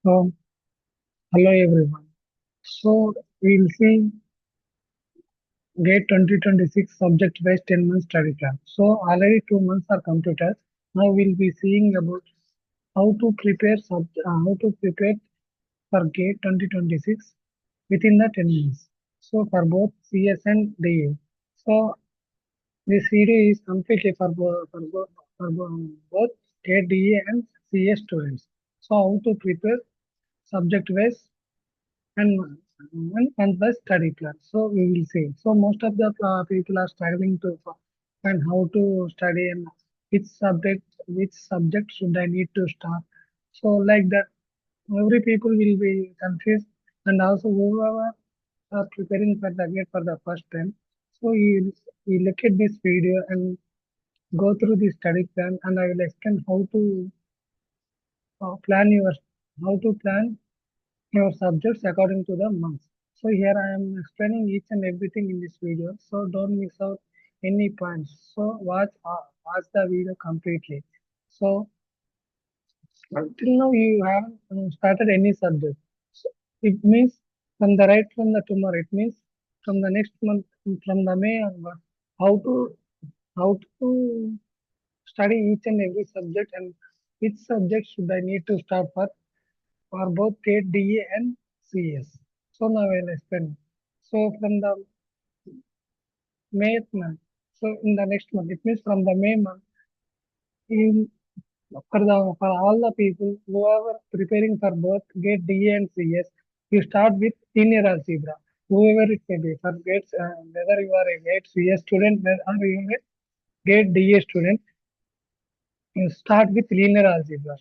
So, hello everyone. So, we'll see GATE 2026 subject-based 10-month study plan. So, already 2 months are completed. Now, we'll be seeing about how to prepare for GATE 2026 within the 10 months. So, for both CS and DA. So, this video is completely for both GATE DA and CS students. So, how to prepare subject-based and and the study plan. So we will see. So most of the people are struggling to find how to study and which subject should I need to start. So like that, every people will be confused, and also whoever are preparing for the GATE for the first time. So you look at this video and go through the study plan, and I will explain uh, plan your how to plan your subjects according to the months. So here I am explaining each and everything in this video. So don't miss out any points. So watch the video completely. So until now you haven't started any subject. So it means from the tomorrow. It means from the next month, from the May onward, how to how to study each and every subject, and which subject should I need to start for both GATE, DA and CS. So now I'll explain. So from the May month, so in the next month, it means from the May month, in for all the people who are preparing for both GATE, DA and CS, you start with linear algebra. Whoever it may be, for GATE, whether you are a GATE CS student or you are a GATE DA student, you start with linear algebra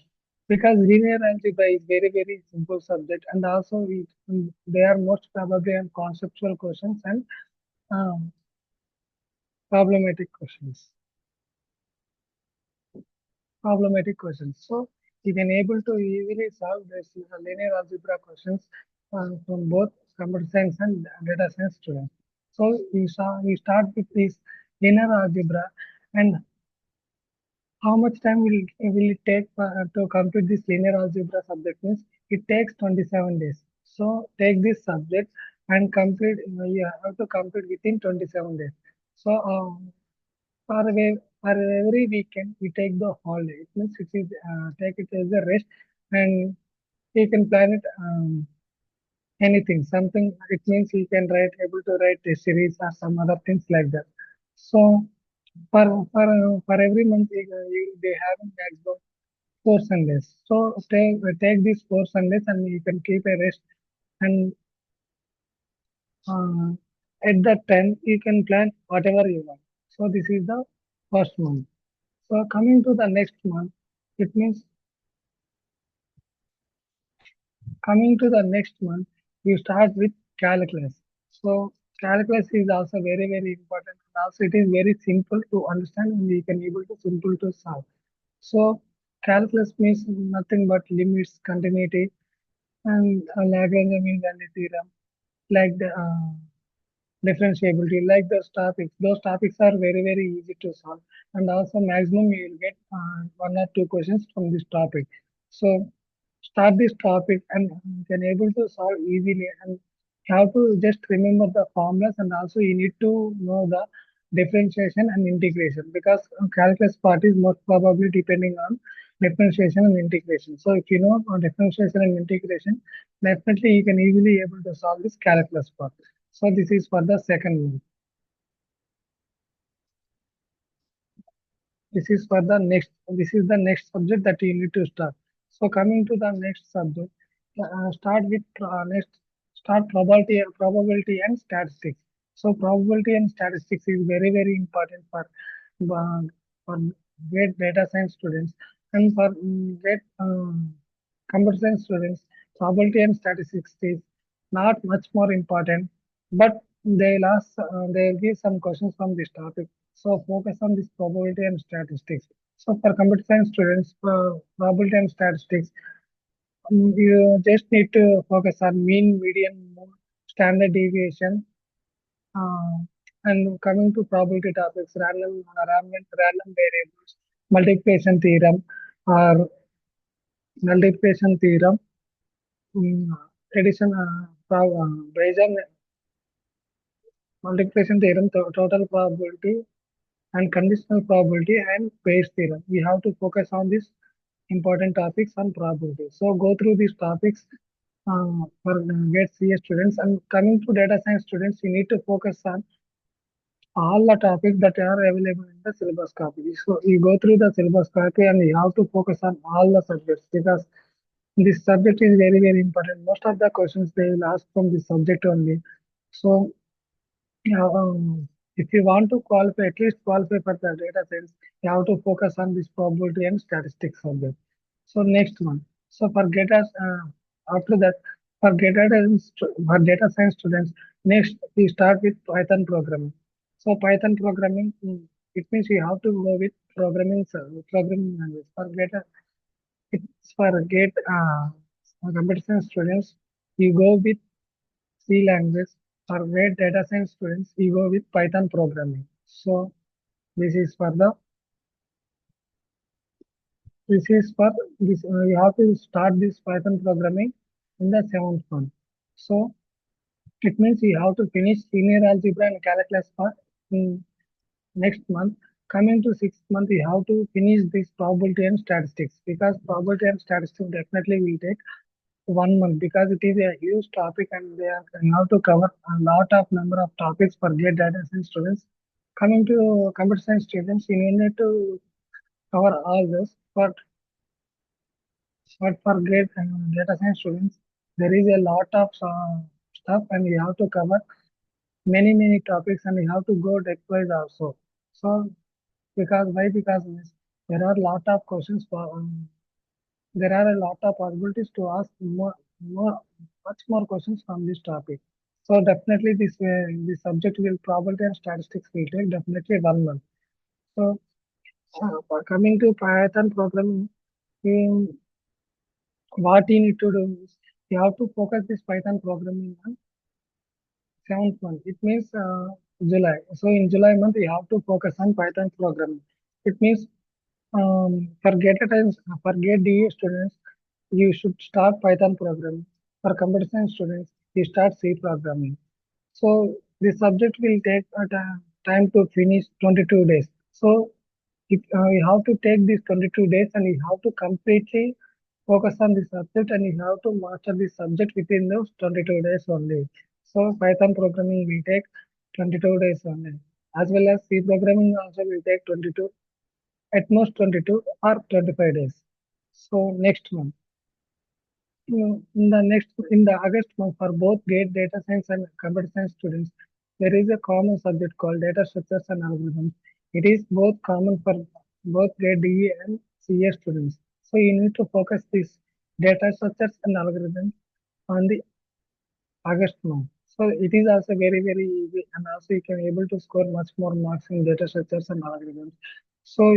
because linear algebra is very simple subject, and also they are most probably on conceptual questions and um, problematic questions. Problematic questions. So you can able to easily solve this linear algebra questions from both computer science and data science students. So you start with this linear algebra, and how much time will it take to complete this linear algebra subject means it takes 27 days. So take this subject and complete. You have to complete within 27 days. So for every weekend we take the holiday. It means it is take it as a rest, and you can plan it anything. Something it means you can able to write a series or some other things like that. So for every month you will be having maximum 4 Sundays. So take these 4 Sundays and you can keep a rest, and uh, at that time you can plan whatever you want. So this is the first month. So coming to the next month, it means coming to the next month, you start with calculus. So calculus is also very important. And also it is very simple to understand, and you can able to simple to solve. So calculus means nothing but limits, continuity, and Lagrange mean value theorem, like the differentiability, like those topics. Those topics are very easy to solve, and also maximum you will get 1 or 2 questions from this topic. So start this topic and you can able to solve easily, and have to just remember the formulas, and also you need to know the differentiation and integration because calculus part is most probably depending on differentiation and integration. So if you know differentiation and integration, definitely you can easily able to solve this calculus part. So this is for the second one. This is for the next. This is the next subject that you need to start. So coming to the next subject, start with next. Start probability and statistics. So probability and statistics is very important uh, for great data science students, and for great computer science students. Probability and statistics is not much more important, but they'll give some questions from this topic. So focus on this probability and statistics. So for computer science students, for probability and statistics, you just need to focus on mean, median, mode, standard deviation, uh, and coming to probability topics, random variables, multiplication theorem, or multiplication theorem, mm, addition, Bayesian multiplication theorem, total probability and conditional probability and Bayes theorem. We have to focus on these important topics on probability. So go through these topics for get CS students, and coming to data science students, you need to focus on all the topics that are available in the syllabus copy. So you go through the syllabus copy and you have to focus on all the subjects because this subject is very, very important. Most of the questions they will ask from this subject only. So yeah, if you want to qualify, at least qualify for the data science, you have to focus on this probability and statistics subject. So next one. So for data, after that, for data science students, next we start with Python programming. So Python programming, it means you have to go with programming language. It's for get computer science students, you go with C language. For great data science students, you go with Python programming. So this is for the this is for this you have to start this Python programming in the seventh month. So it means you have to finish linear algebra and calculus for in next month. Coming to sixth month, you have to finish this probability and statistics because probability and statistics definitely will take 1 month because it is a huge topic and you have to cover a lot of number of topics for great data science students. Coming to computer science students, you need to cover all this, but for great data science students, there is a lot of stuff and you have to cover many topics and you have to go depth-wise also. So because why? Because yes, there are lot of questions for there are a lot of possibilities to ask more, much more questions from this topic. So definitely this subject will probability and statistics will take definitely 1 month. So coming to Python programming, um, what you need to do is you have to focus this Python programming on seventh month. It means July. So in July month you have to focus on Python programming. It means for get DE students, you should start Python programming. For computer science students, you start C programming. So the subject will take time to finish 22 days. So you have to take these 22 days and you have to completely focus on the subject and you have to master the subject within those 22 days only. So Python programming will take 22 days only. As well as C programming also will take 22, at most 22 or 25 days. So next month. In the August month for both GATE data science and computer science students, there is a common subject called data structures and algorithms. It is both common for both GATE DE and CA students. So you need to focus this data structures and algorithms on the August month. So it is also very easy and also you can able to score much more marks in data structures and algorithms. So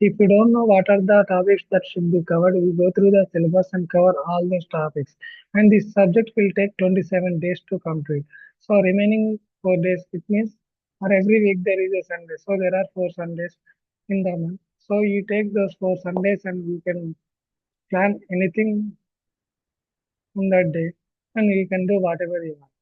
if you don't know what are the topics that should be covered, we go through the syllabus and cover all those topics. And this subject will take 27 days to complete. So remaining 4 days, it means for every week there is a Sunday. So there are 4 Sundays in the month. So you take those 4 Sundays and you can plan anything on that day and you can do whatever you want.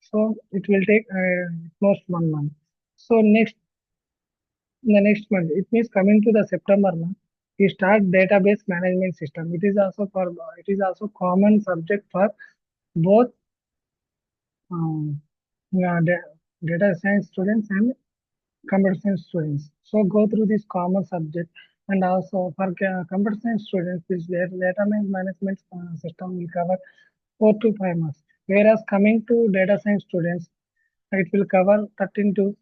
So it will take at most 1 month. So in the next month, it means coming to the September month, we start database management system. It is also common subject for both um, data science students and computer science students. So go through this common subject and also for computer science students, this database management system will cover 4 to 5 months. Whereas coming to data science students, it will cover 13 to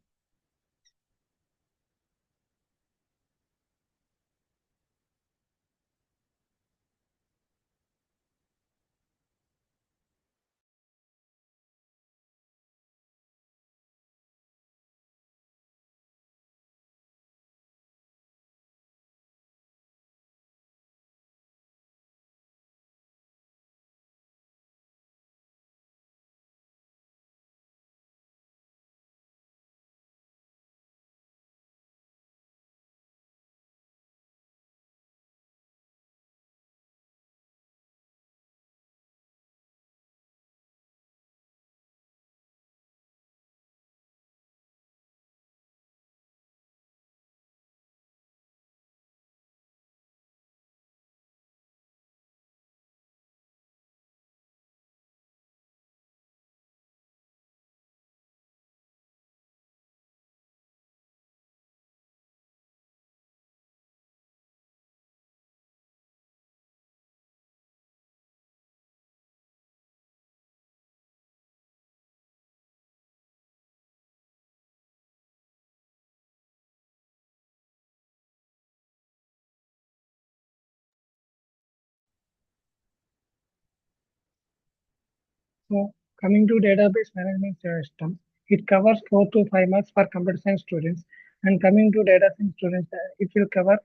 So coming to database management system, it covers 4 to 5 marks for computer science students. And coming to data science students, it will cover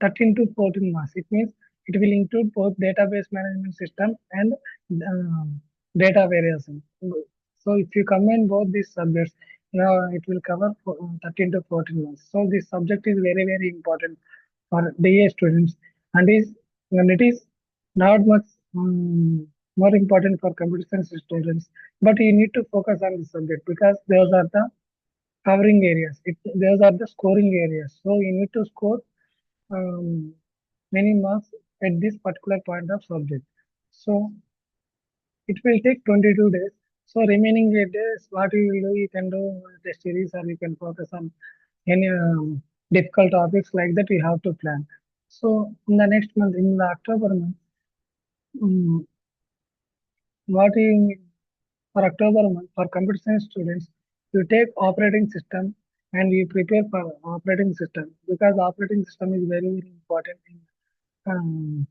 13 to 14 marks. It means it will include both database management system and data variation. So if you combine both these subjects, it will cover 13 to 14 marks. So this subject is very, very important for DA students, and it is not much more important for computer science students. But you need to focus on this subject because those are the covering areas. Those are the scoring areas. So you need to score um, many marks at this particular point of subject. So it will take 22 days. So remaining 8 days, what you will do, you can do test series or you can focus on any difficult topics like that. You have to plan. So in the next month, in the October month, um, what you for October month for computer science students, you take operating system and you prepare for operating system because operating system is very very important in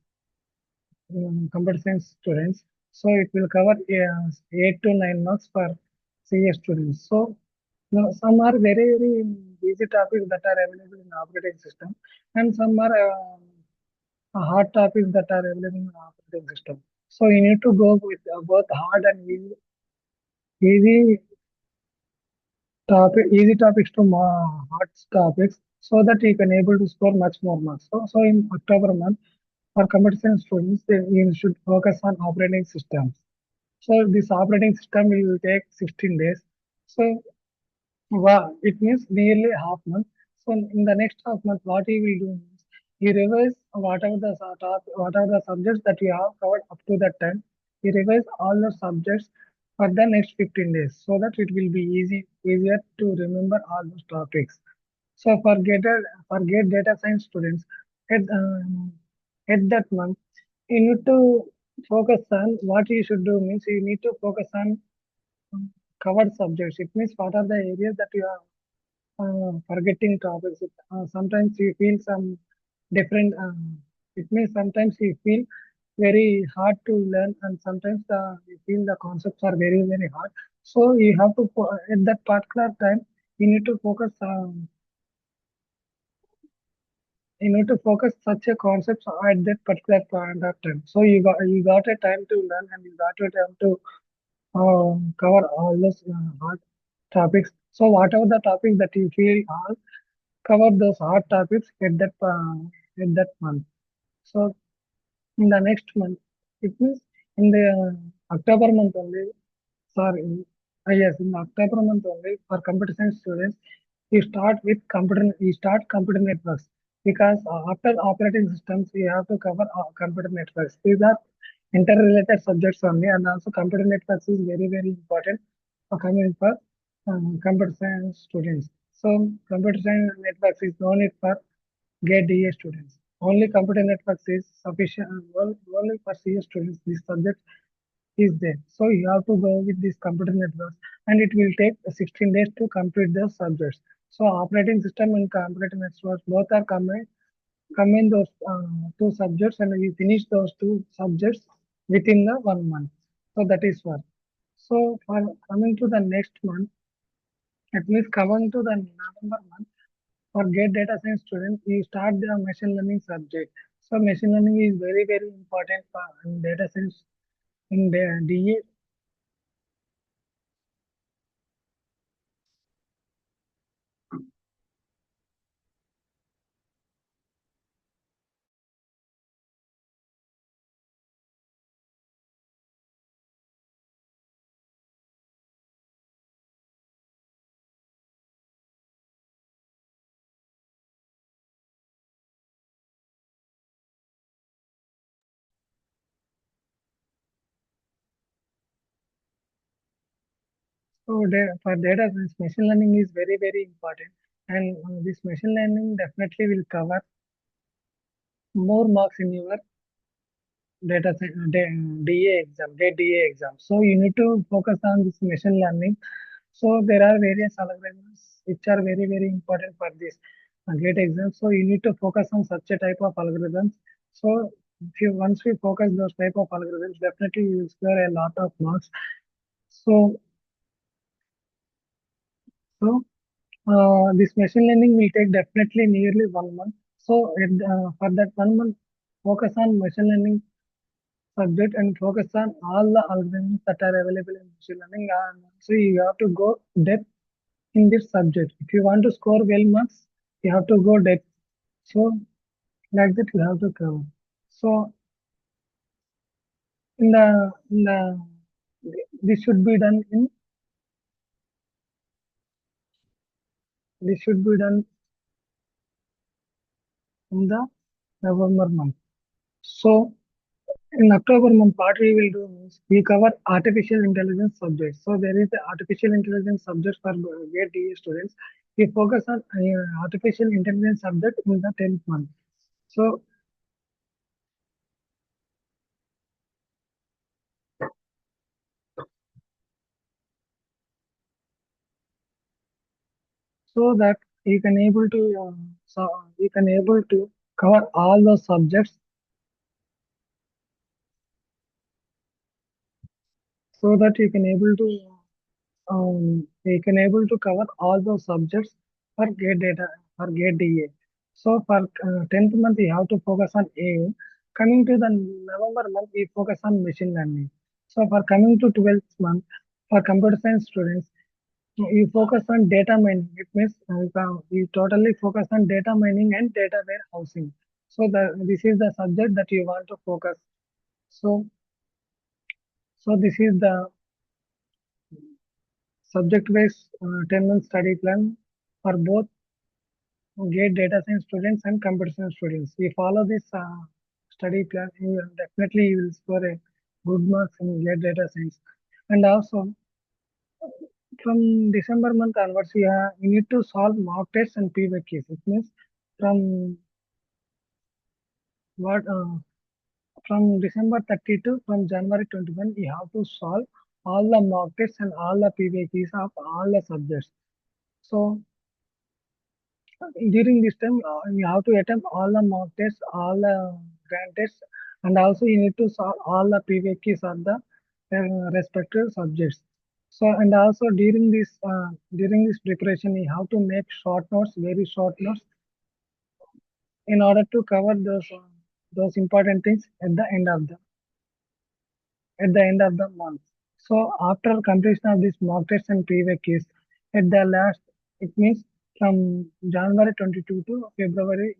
computer science students. So it will cover 8 to 9 marks for CS students. So now some are very very easy topics that are available in operating system, and some are hard topics that are available in operating system. So you need to go with both hard and easy easy topics to hard topics so that you can able to score much more marks. So in October month, for computer science students, you should focus on operating systems. So this operating system will take 16 days. So wow, it means nearly half month. So in the next half month, what you will do is you revise whatever the subjects that you have covered up to that time. You revise all the subjects for the next 15 days so that it will be easier to remember all those topics. So for get data science students at that month, you need to focus on what you should do means you need to focus on covered subjects. It means what are the areas that you are forgetting topics. Sometimes you feel some different. It means sometimes you feel very hard to learn, and sometimes you feel the concepts are very very hard. So you have to at that particular time you need to focus. You need to focus such a concepts at that particular point of time. So you got a time to learn, and you got a time to cover all those hard topics. So whatever the topics that you feel hard, cover those hard topics at that month. So in the next month, it means in the October month only. Sorry, yes, in October month only for computer science students, you start computer networks because after operating systems, you have to cover computer networks. These are interrelated subjects only, and also computer networks is very very important for coming for computer science students. So computer science networks is no need for GATE DA students. Only computer networks is sufficient. Only for CS students, this subject is there. So you have to go with these computer networks, and it will take 16 days to complete the subjects. So operating system and computer networks both are combine those two subjects, and you finish those two subjects within the 1 month. So that is one. So for coming to the next month, at least coming to the November month, for GATE data science students, we start the machine learning subject. So machine learning is very, very important for data science in the DA. So for data science, machine learning is very, very important. And this machine learning definitely will cover more marks in your DA exam, GATE DA exam. So you need to focus on this machine learning. So there are various algorithms which are very, very important for this GATE exam. So you need to focus on such a type of algorithms. So if you once we focus those type of algorithms, definitely you will score a lot of marks. So, so this machine learning will take definitely nearly 1 month. So, for that 1 month, focus on machine learning subject and focus on all the algorithms that are available in machine learning. And so you have to go depth in this subject. If you want to score well marks, you have to go depth. So like that you have to cover. So in the this should be done in this should be done in the November month. So in October month, what we will do is we cover artificial intelligence subjects. So there is the artificial intelligence subject for grade DA students. We focus on artificial intelligence subject in the 10th month. So so that you can able to you can able to cover all those subjects so that you can able to cover all those subjects for gate data or gate DA. So for 10th month, we have to focus on A. Coming to the November month, we focus on machine learning. So for coming to 12th month, for computer science students, you focus on data mining. It means you totally focus on data mining and data warehousing. So this is the subject that you want to focus. So so this is the subject-based 10-month study plan for both GATE data science students and computer science students. We follow this study plan, definitely you will score a good marks in GATE data science. And also from December month onwards, we need to solve mock tests and PYQs. It means from what from December 30 to from January 21, we have to solve all the mock tests and all the PYQs of all the subjects. So during this time, you have to attempt all the mock tests, all the grand tests, and also you need to solve all the PVQs of the respective subjects. So, and also during this preparation, you have to make short notes, very short notes, in order to cover those important things at the end of the month. So after completion of this mock test and PVQs, at the last, it means from January 22 to February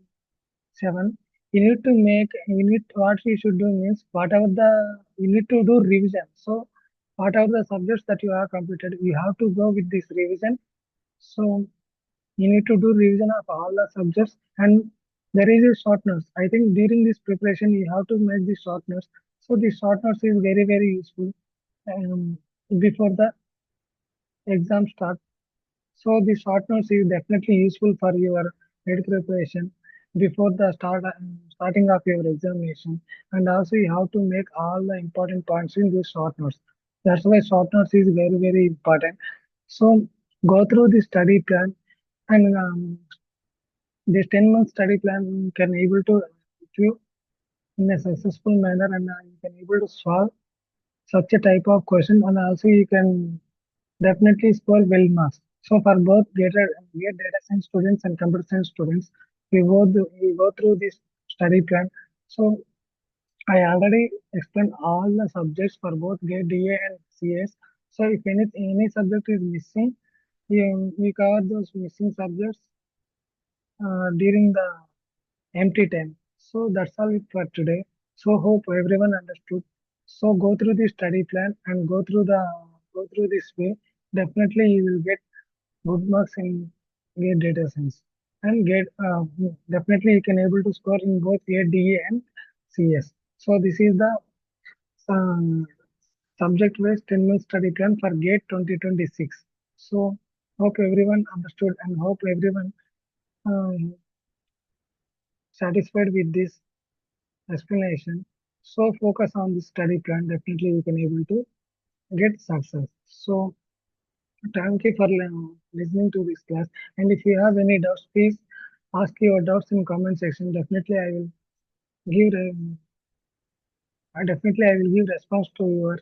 7, you need what we should do means whatever you need to do revision. So whatever the subjects that you have completed, you have to go with this revision. So you need to do revision of all the subjects and there is a short notes. I think during this preparation you have to make the short notes. So the short notes is very very useful before the exam start. So the short notes is definitely useful for your head preparation before the starting of your examination. And also you have to make all the important points in these short notes. That's why short notes is very very important. So go through the study plan and this 10-month study plan can able to help you in a successful manner and you can able to solve such a type of question and also you can definitely score well marks. So for both data science students and computer science students, we go through this study plan. So I already explained all the subjects for both GATE, DA and CS. So if any subject is missing, we cover those missing subjects during the empty time. So that's all it for today. So hope everyone understood. So go through the study plan and go through this way. Definitely you will get good marks in GATE data science and get definitely you can able to score in both GATE DA and CS. So this is the um, subject based 10-month study plan for GATE 2026. So hope everyone understood and hope everyone um, satisfied with this explanation. So focus on the study plan. Definitely you can able to get success. So thank you for listening to this class. And if you have any doubts, please ask your doubts in comment section. Give, definitely I will give response to your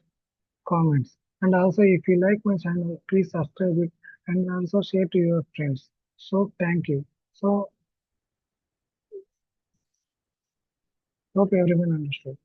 comments. And also, if you like my channel, please subscribe it and also share to your friends. So thank you. So hope everyone understood.